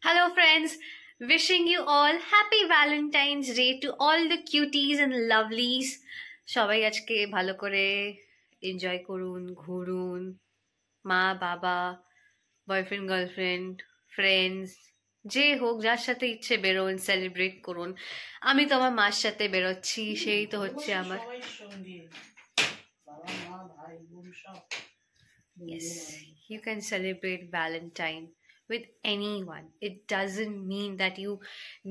Hello, friends. Wishing you all happy Valentine's Day to all the cuties and lovelies. সবাই আজকে ভালো করে enjoy করুন, ঘুরুন, মা বাবা, বয়ফ্রেন্ড গার্লফ্রেন্ড, ফ্রেন্ডস, যে হোক যার সাথে ইচ্ছে বেরোন, সেলিব্রেট করুন। আমি তো আমার মার সাথে বেরোচ্ছি, সেই তো হচ্ছে আমার। Yes, you can celebrate Valentine with anyone. It doesn't mean that you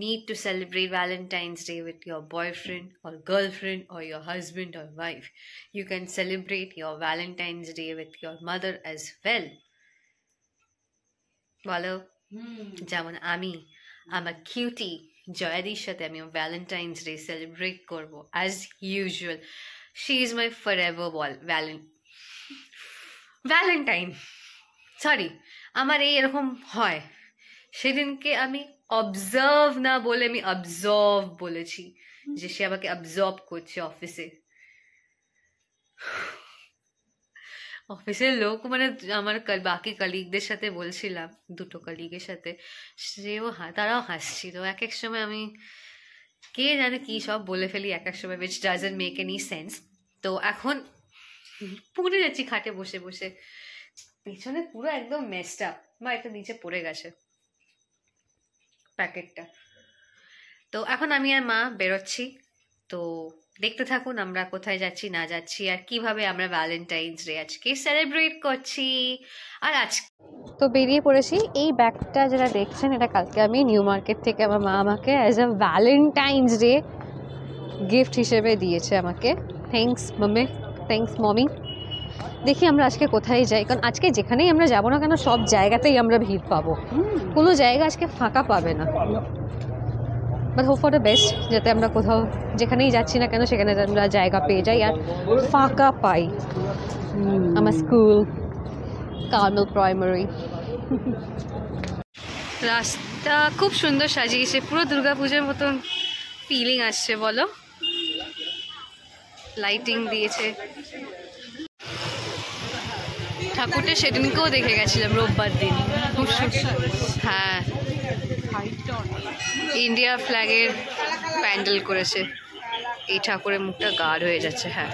need to celebrate Valentine's Day with your boyfriend or girlfriend or your husband or wife. You can celebrate your Valentine's Day with your mother as well. বলো, যেমন আমি আমার cutie জয়াদির সাথে আমি Valentine's day celebrate করব as usual. She is my for ever Valentine. Sorry, আমার এরকম হয়। সেদিনকে আমি অবজার্ভ না বলে আমি অবজর্ভ বলেছি, যে সে আমাকে অবজর্ভ করছে অফিসে। অফিসের লোক মানে আমার বাকি কলিগদের সাথে বলছিলাম, দুটো কলিগের সাথে, তারাও হাসছিল। এক এক সময় আমি কে জানে কি সব বলে ফেলি এক এক সময়, which doesn't make any sense. তো এখন পড়ে যাচ্ছি খাটে বসে বসে, পিছনে পুরো একদম মেসড আপ। মা এটা নিচে পড়ে গেছে প্যাকেটটা। তো এখন আমি আর মা বেরোচ্ছি, তো দেখতে থাকুন আমরা কোথায় যাচ্ছি না যাচ্ছি আর কিভাবে আমরা ভ্যালেন্টাইন্স ডে আজকে সেলিব্রেট করছি। আর আজ তো বেরিয়ে পড়েছি। এই ব্যাগটা যেটা দেখছেন, এটা কালকে আমি নিউ মার্কেট থেকে আমার মা আমাকে as a Valentine's Day gift হিসেবে দিয়েছে আমাকে। Thanks mummy, thanks mommy. দেখি আমরা আজকে কোথায় যাই, কারণ আজকে যেখানেই আমরা যাবো না কেন সব জায়গাতেই আমরা ভিড় পাবো, কোনো জায়গা আজকে ফাঁকা পাবে না। But hope for the best, যাতে আমরা কোথাও যেখানেই যাচ্ছি না কেন সেখানে আমরা জায়গা পেয়ে যাই আর ফাঁকা পাই। আমার স্কুল কার্মেল প্রাইমারি। রাস্তা খুব সুন্দর সাজিয়েছে, পুরো দুর্গাপূজার মতন ফিলিং আসছে। বলো, লাইটিং দিয়েছে। ঠাকুরটা সেদিনকেও দেখে গেছিলাম রোববার দিন, খুব হ্যাঁ, ইন্ডিয়া ফ্ল্যাগের প্যান্ডেল করেছে। এই ঠাকুরের মুখটা গাঢ় হয়ে যাচ্ছে। হ্যাঁ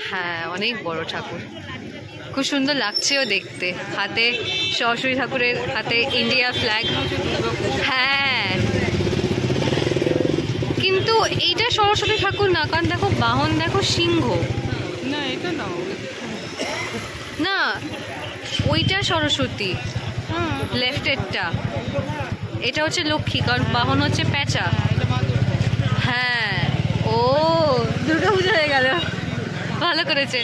হ্যাঁ, অনেক বড় ঠাকুর, খুব সুন্দর লাগছেও দেখতে। হাতে সরস্বতী ঠাকুরের হাতে ইন্ডিয়া ফ্ল্যাগ। হ্যাঁ, কিন্তু এইটা সরস্বতী ঠাকুর না, কারণ দেখো বাহন, দেখো সিংহ। না এটা না, না ওইটা সরস্বতী লেফটেরটা, এটা হচ্ছে লক্ষ্মী, কারণ বাহন হচ্ছে পেঁচা। হ্যাঁ, ও দুর্গাপূজা হয়ে গেল, ভালো করেছে।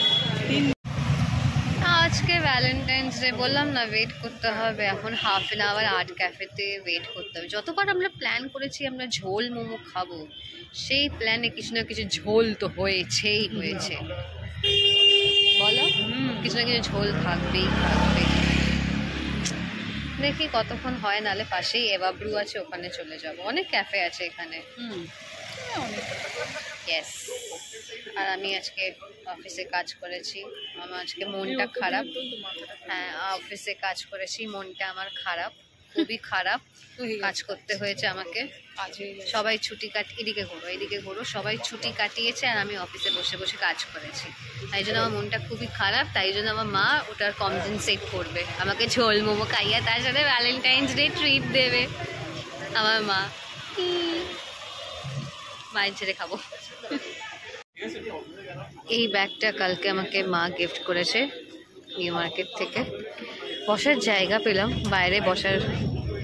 আজকে ভ্যালেন্টাইন্স ডে, বললাম না ওয়েট করতে হবে এখন হাফ অ্যান আওয়ার আর্ট ক্যাফেতে ওয়েট করতে হবে। যতবার আমরা প্ল্যান করেছি আমরা ঝোল মোমো খাবো, সেই প্ল্যানে কিছু না কিছু ঝোল তো হয়েছেই হয়েছে। বলো, কিছু না কিছু ঝোল থাকবেই থাকবে। দেখি কতক্ষণ হয়, নালে পাশেই এভাব্রু আছে, ওখানে চলে যাব। অনেক ক্যাফে আছে এখানে। ইয়েস। আর আমি আজকে অফিসে কাজ করেছি, আমার আজকে মনটা খারাপ। হ্যাঁ, অফিসে কাজ করেছি, মনটা আমার খারাপ, খুবই খারাপ। কাজ করতে হয়েছে আমাকে। সবাই ছুটি এদিকে ঘোরো এদিকে ঘোরো, সবাই ছুটি কাটিয়েছে আর আমি অফিসে বসে বসে কাজ করেছি। তাই জন্য আমার মনটা খুবই খারাপ। তাই জন্য আমার মা ওটার কম্পেনসেট করবে, আমাকে ঝোল মোমো খাইয়ে তার সাথে ভ্যালেন্টাইন্স ডে ট্রিট দেবে আমার মা। মায়ের ছেড়ে খাবো। এই ব্যাগটা কালকে আমাকে মা গিফট করেছে নিউ মার্কেট থেকে। বসার জায়গা পেলাম, বাইরে বসার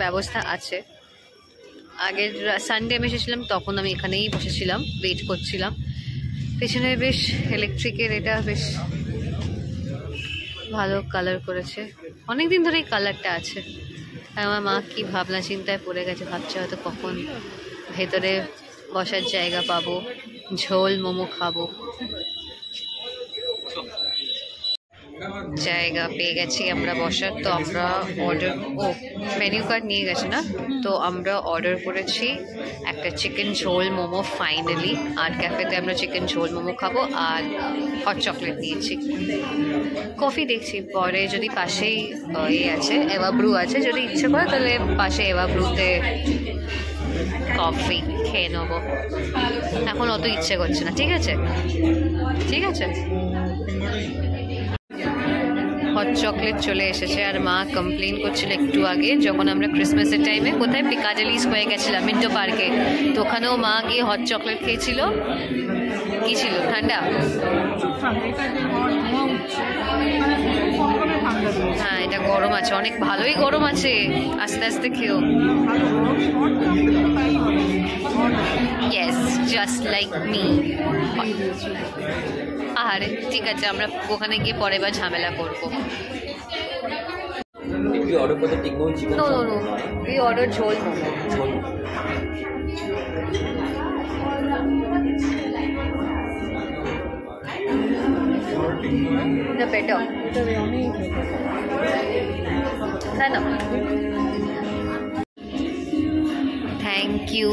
ব্যবস্থা আছে। আগের সানডে আমি এসেছিলাম, তখন আমি এখানেই বসেছিলাম, ওয়েট করছিলাম। পেছনে বেশ ইলেকট্রিকের এটা বেশ ভালো কালার করেছে, অনেকদিন ধরে এই কালারটা আছে। আর আমার মা কি ভাবনা চিন্তায় পড়ে গেছে, ভাবছে হয়তো কখন ভেতরে বসার জায়গা পাবো, ঝোল মোমো খাবো। জায়গা পেয়ে গেছি আমরা বসার। তো আমরা অর্ডার, ও মেনু কার্ড নিয়ে গেছে না, তো আমরা অর্ডার করেছি একটা চিকেন ঝোল মোমো ফাইনালি। আর ক্যাফেতে আমরা চিকেন ঝোল মোমো খাবো আর হট চকলেট নিয়েছি। কফি দেখছি পরে, যদি পাশেই আছে এভা ব্রু আছে, যদি ইচ্ছে করে তাহলে পাশে এভা ব্রুতে কফি খেয়ে নেবো। এখন অত ইচ্ছে করছে না। ঠিক আছে, ঠিক আছে। হট চকলেট চলে এসেছে। আর মা কমপ্লেন করছিল একটু আগে, যখন আমরা ক্রিসমাসের টাইমে কোথায় পিকাডেলি স্কোয়ারে গেছিলাম, মিন্টো পার্কে, তো ওখানেও মা গিয়ে হট চকলেট খেয়েছিল। কি ছিল? ঠান্ডা। হ্যাঁ, এটা গরম আছে, অনেক ভালোই গরম আছে। আস্তে আস্তে খেও। Yes, just like me. আরে ঠিক আছে, আমরা ওখানে গিয়ে পরে বা ঝামেলা করবো। No, no, no. We ordered jhol momo. The better. Sana. Thank you.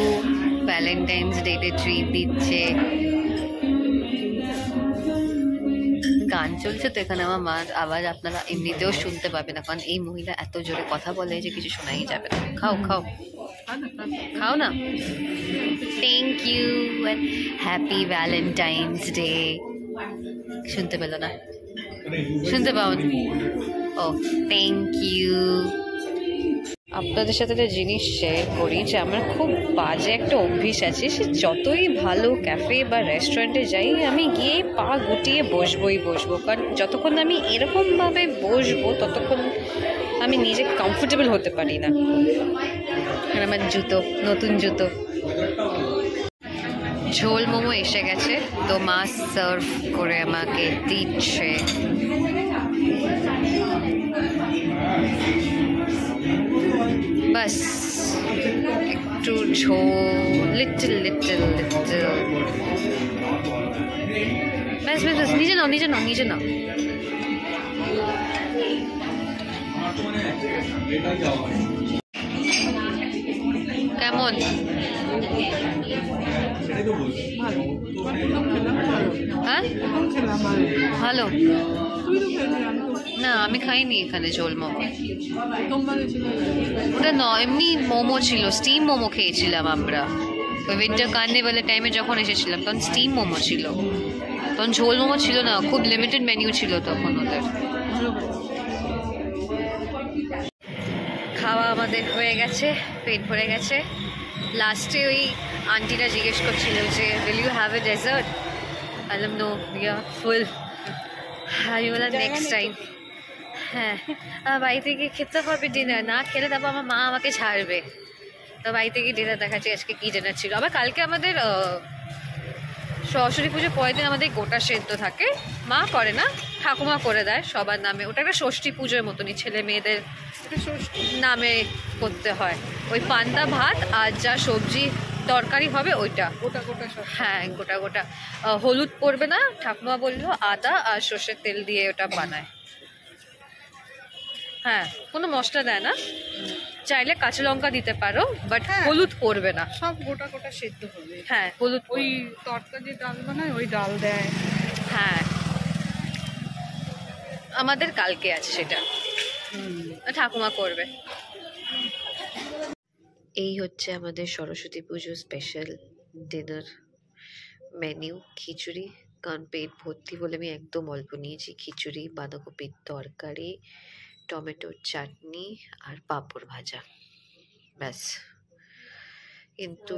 Valentine's Day te treat দিচ্ছে। গান চলছে তো এখানে, আমার মার আওয়াজ আপনারা এমনিতেও শুনতে পাবেন না, কারণ এই মহিলা এত জোরে কথা বলে যে কিছু শোনাই যাবে না। খাও খাও খাও না। Thank you and happy Valentine's Day. শুনতে পেল না? শুনতে পাও? ও থ্যাংক ইউ। আপনাদের সাথে একটা জিনিস শেয়ার করি যে আমার খুব বাজে একটা অভ্যাস আছে, সে যতই ভালো ক্যাফে বা রেস্টুরেন্টে যাই আমি গিয়ে পা গুটিয়ে বসবো, কারণ যতক্ষণ আমি এরকমভাবে বসবো ততক্ষণ আমি নিজে কমফোর্টেবল হতে পারি না। আর আমার জুতো, নতুন জুতো। ঝোল মোমো এসে গেছে, তো মা সার্ভ করে আমাকে দিচ্ছে। বাস একটু ঝোল, লিটল লিটল লিটল। ব্যাস ব্যাস ব্যাস, নিজে নাও নিজে নাও নিজে নাও। কেমন? হ্যাঁ ভালো না, আমি খাইনি এখানে ঝোল মোমো। ওটা ন এমনি মোমো ছিল, স্টিম মোমো খেয়েছিলাম আমরা ওই উইন্টার কার্নিভালের টাইমে যখন এসেছিলাম, তখন স্টিম মোমো ছিল, তখন ঝোল মোমো ছিল না, খুব লিমিটেড মেনু ছিল তখন ওদের। খাওয়া আমাদের হয়ে গেছে, পেট ভরে গেছে। লাস্টে ওই আন্টিটা জিজ্ঞেস করছিল যে will you have a dessert, বললাম নো উই আর ফুল। আমি বললাম নেক্সট টাইম। হ্যাঁ, বাড়ি থেকে খেতে হবে ডিনার, না খেলে তারপর আমার মা আমাকে ছাড়বে। তো বাড়ি থেকে ডিনার দেখাচ্ছি আজকে কী ডিনার ছিল। আবার কালকে আমাদের সরস্বতী পুজো পরের দিন আমাদের গোটা সেদ্ধ থাকে, মা করে না, ঠাকুমা করে দেয় সবার নামে। ওটা একটা ষষ্ঠী পুজোর মতনই, ছেলে মেয়েদের নামে করতে হয়। ওই পান্তা ভাত আর যা সবজি তরকারি হবে ওইটা গোটা গোটা, হ্যাঁ গোটা গোটা। হলুদ পড়বে না, ঠাকুমা বললো, আদা আর সর্ষের তেল দিয়ে ওটা বানায়। হ্যাঁ, কোনো মশলা দেয় না, চাইলে কাঁচা লঙ্কা দিতে পারো, বাট হলুদ পড়বে না, সব গোটা গোটা সেদ্ধ হবে। হ্যাঁ, হলুদ ওই তরকারি ডাল বানায় ওই ডাল দেয়। হ্যাঁ, আমাদের কালকে আছে সেটা, ঠাকুমা করবে। এই হচ্ছে আমাদের সরস্বতী পুজো স্পেশাল ডিনার মেনু। খিচুড়ি, কারণ পেট ভর্তি বলে আমি একদম অল্প নিয়েছি। খিচুড়ি, বাঁধাকপির তরকারি, টমেটোর চাটনি আর পাঁপড় ভাজা, ব্যাস। কিন্তু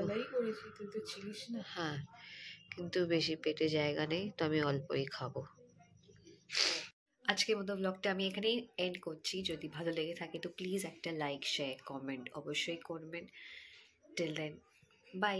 হ্যাঁ, কিন্তু বেশি পেটে জায়গা নেই, তো আমি অল্পই খাবো। আজকের মতো ব্লগটা আমি এখানেই এন্ড করছি। যদি ভালো লেগে থাকে তো প্লিজ একটা লাইক, শেয়ার, কমেন্ট অবশ্যই করবেন। Till then, by.